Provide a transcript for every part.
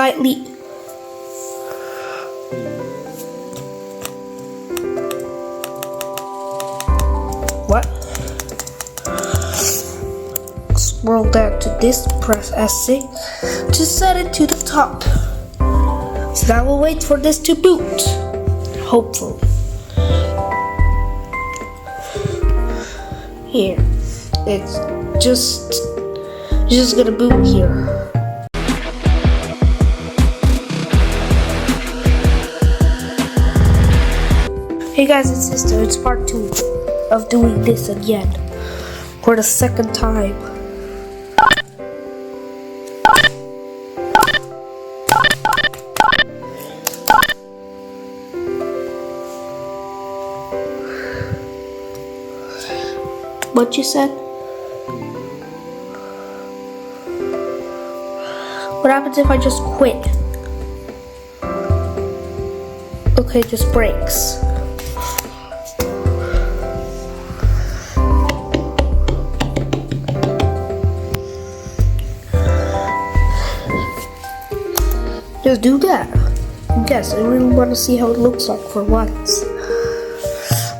Slightly. What? Scroll down to this, press S6 to set it to the top. So now we'll wait for this to boot. Hopefully. Here. It's just gonna boot here. Hey guys, it's Sister. It's part 2 of doing this again for the second time. What you said? What happens if I just quit? Okay, this breaks. Just do that. Yes, I really want to see how it looks like for once.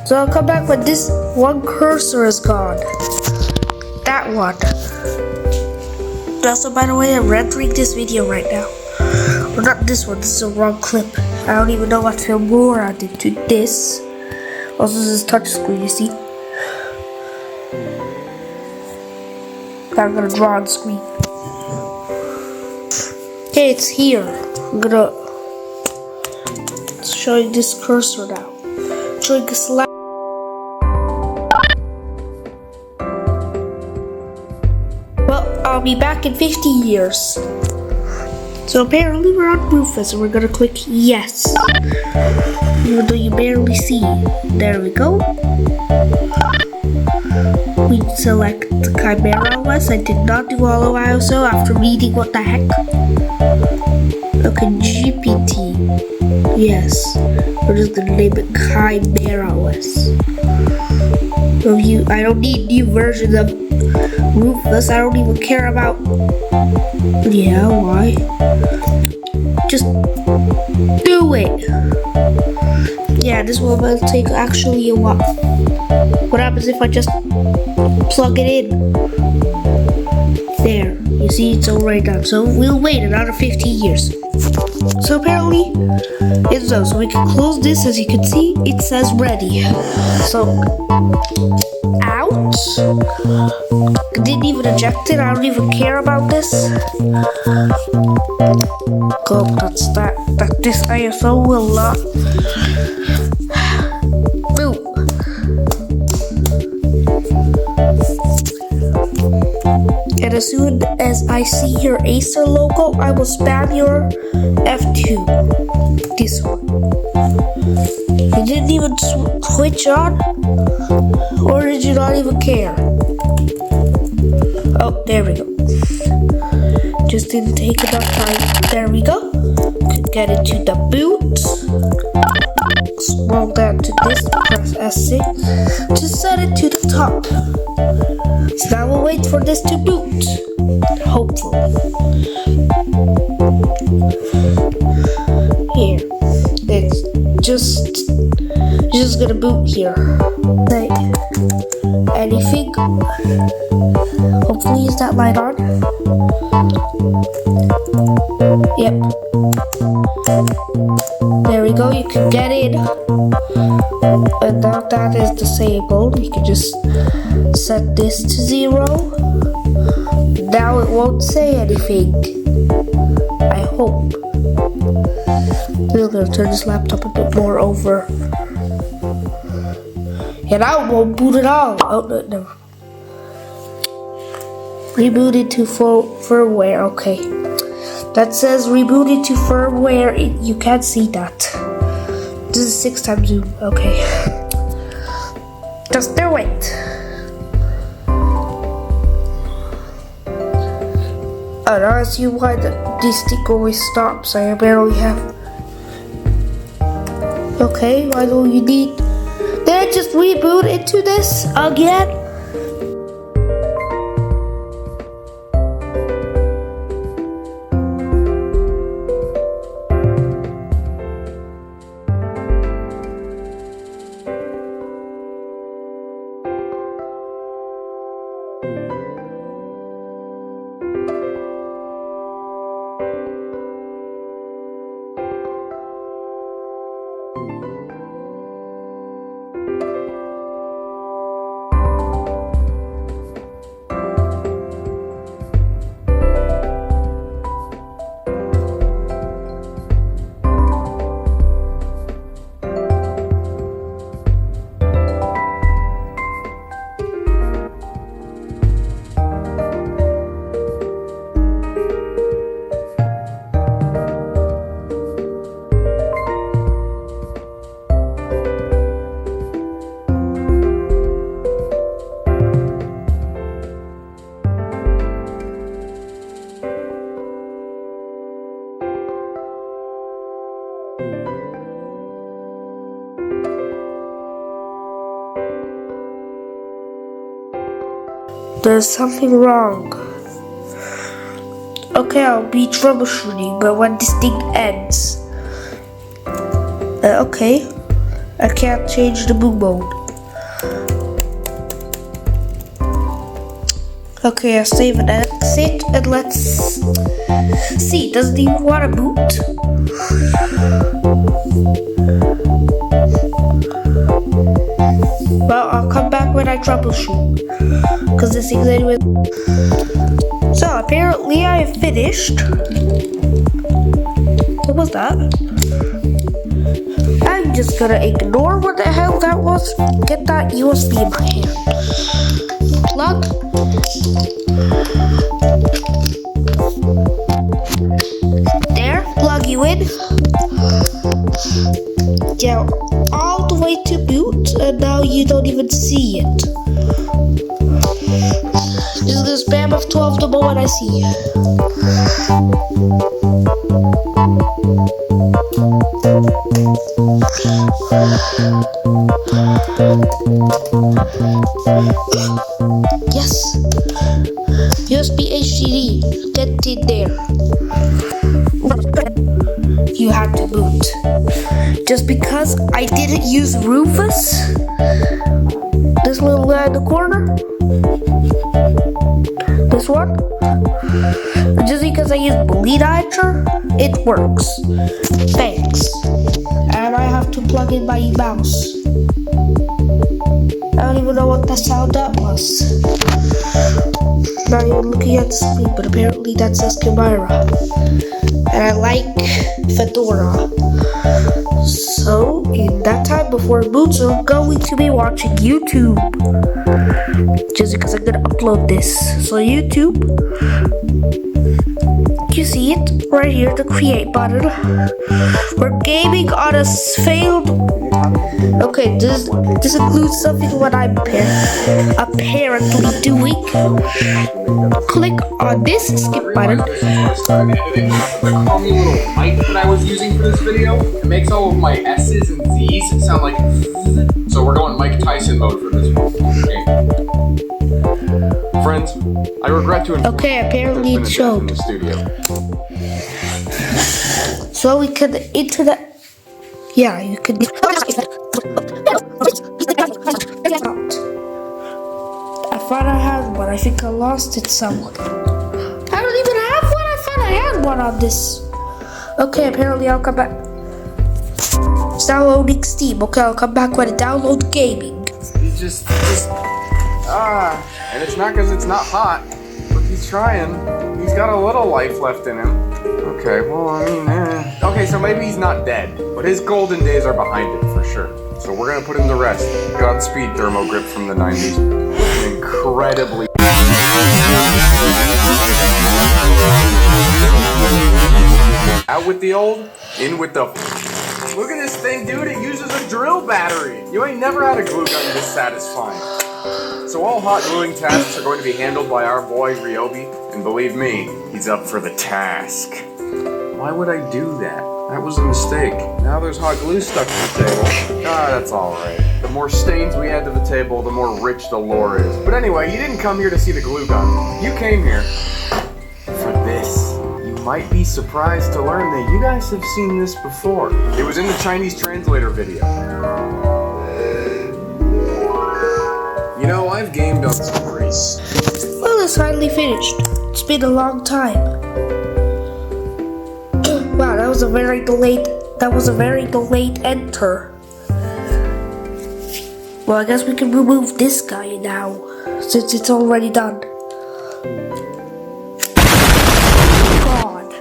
So I'll come back when this one cursor is gone. That one. Also, by the way, I'm rendering this video right now. Well, not this one, this is a wrong clip. I don't even know what film more I did to this. Also, this is touchscreen, you see. I'm gonna draw on screen. Okay, it's here. I'm gonna show you this cursor now. Showing a slide. Well, I'll be back in 50 years. So apparently we're on Rufus and we're gonna click yes. Even though you barely see. There we go. We select the ChimeraOS. I did not do all of ISO after reading what the heck. Okay, GPT. Yes. We're just gonna name it ChimeraOS. So I don't need new versions of Rufus. I don't even care about. Yeah, why? Just do it. Yeah, this one will take actually a while. What happens if I just plug it in? There, you see it's already done. So we'll wait another 50 years. So apparently it's done. So we can close this. As you can see, it says ready. So out. Didn't even eject it. I don't even care about this. Go, that's that. That this ISO will not. Boom. And as soon as I see your Acer logo, I will spam your F2. This one. You didn't even switch on? Or did you not even care? Oh, there we go. Just didn't take enough time. There we go. Get it to the boot. Scroll down to this, press S6 to set it to the top. So now we'll wait for this to boot. Hopefully. Here. It's just gonna boot here. Say anything. Hopefully is that light on? Yep. There we go, you can get in. And now that is disabled, you can just set this to 0. Now it won't say anything. I hope. I'm gonna turn this laptop a bit more over. And now it won't boot at all. Oh, no. Rebooted to firmware, okay. That says rebooted to firmware. You can't see that. This is 6x zoom, okay. Just do it. I don't see why this thing always stops. I barely have. Okay, why don't you need? Did I just reboot into this again? There's something wrong. Okay, I'll be troubleshooting, but when this thing ends. Okay. I can't change the boot mode. Okay, I'll save and exit, and let's see. Doesn't even want to boot. Well, I'll come back when I troubleshoot, because this thing's anyway. So apparently I finished. What was that? I'm just gonna ignore what the hell that was. Get that USB in my hand. Plug. There, plug you in. Yeah, all the way to boot, and now you don't even see it. This is the spam of 12 the moment I see it. Yes. USB HDD. Get it there. You have to boot. Just because I didn't use Rufus, this little guy in the corner, this one, just because I use Bleed Archer, it works. Thanks. And I have to plug in my mouse. I don't even know what the sound that was. Not even looking at the screen, but apparently that says Chimera. And I like Fedora. So, in that time before it boots, I'm going to be watching YouTube. Just because I'm gonna upload this. So YouTube, you see it right here, the create button. We're gaming on a failed. Okay, this includes something what I'm apparently doing. Click on this skip button. The crummy little mic that I was using for this video, it makes all of my S's and Z's sound like. So we're going Mike Tyson mode for this one. Okay. Friends, I regret to inform Okay, apparently it showed. in the studio. So we could into the. Yeah, you could. I thought I had one. I think I lost it somewhere. I don't even have one. I thought I had one on this. Okay, apparently I'll come back. It's downloading Steam. Okay, I'll come back when it downloads gaming. He's just and it's not because it's not hot, but he's trying. He's got a little life left in him. Okay, well, I mean, okay, so maybe he's not dead, but his golden days are behind him for sure. So we're gonna put him to rest. Godspeed, thermo grip from the 90s. Incredibly. Out with the old, in with the. Look at this thing, dude. It uses a drill battery. You ain't never had a glue gun this satisfying. So all hot gluing tasks are going to be handled by our boy Ryobi, and believe me, he's up for the task. Why would I do that? That was a mistake. Now there's hot glue stuck to the table. That's alright. The more stains we add to the table, the more rich the lore is. But anyway, you didn't come here to see the glue gun. You came here for this. You might be surprised to learn that you guys have seen this before. It was in the Chinese translator video. You know, I've gamed up some grease. Well, it's finally finished. It's been a long time. Wow, that was a very delayed enter. Well, I guess we can remove this guy now, since it's already done. God.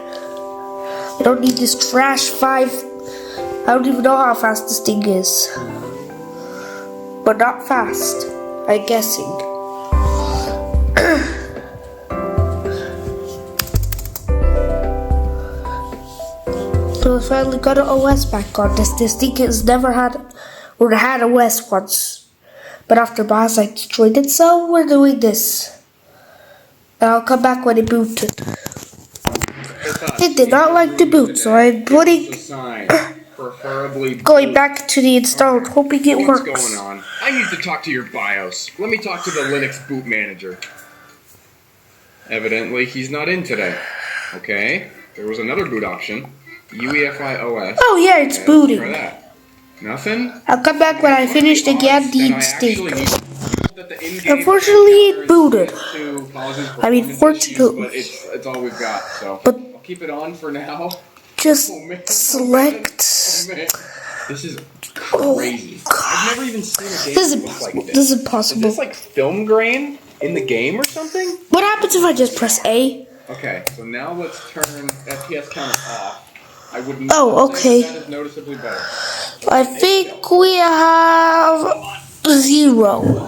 I don't need this trash 5. I don't even know how fast this thing is. But not fast, I'm guessing. So I finally got an OS back on this. This thing has never had, or had OS once. But after Bazzite destroyed it, so we're doing this. And I'll come back when it booted. It did not like to boot, so I'm putting, going back to the install, hoping it works. What's going on? I need to talk to your BIOS. Let me talk to the Linux boot manager. Evidently, he's not in today. Okay. There was another boot option. UEFI-OS. Oh yeah, it's Okay, booting. let's try that. Nothing? I'll come back when I finish the Odds Deep that I Stink. actually need that the in-game Unfortunately, it character booted. is to causes I mean, performance issues, fortunately. but it's all we've got, so But I'll keep it on for now. just Oh, man. select. Oh, man. This is crazy. I've never even seen a game This is that looks like impossible. this. This is Is impossible. this like film grain in the game or something? What happens if I just press A? Okay, so now let's turn FPS counter off. I would Oh, not say okay. that is noticeably better. I think we have 0. I mean,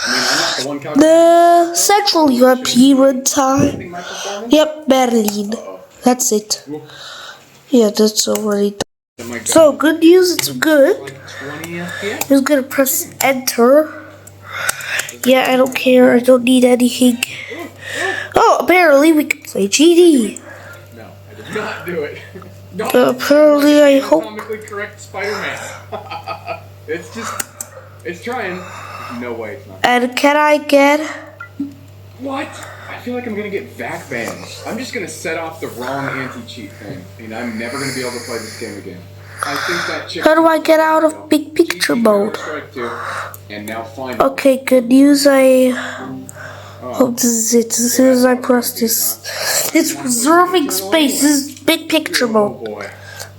I'm not the one calculating The Central European time. my performance. Yep, Berlin. That's it. Ooh, Yeah, that's already done. oh my God. So, good news, it's good. Like 20 FPS? Just gonna press enter. Yeah, I don't care. I don't need anything. Oh, apparently we can play GD. No, I did not do it. No. Apparently, I hope. Anatomically correct Spider-Man. It's trying. There's no way it's not. And can I get? What? I feel like I'm gonna get VAC banned. I'm just gonna set off the wrong anti-cheat thing, and I'm never gonna be able to play this game again. I think that chick. How do I get out of big picture mode? Strike two, and now finally. Okay, good news. I hope this is it. As soon as I press this, it's reserving spaces. Big picture Oh mode. boy.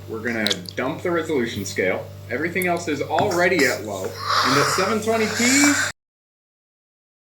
We're gonna dump the resolution scale. Everything else is already at low. And at 720p,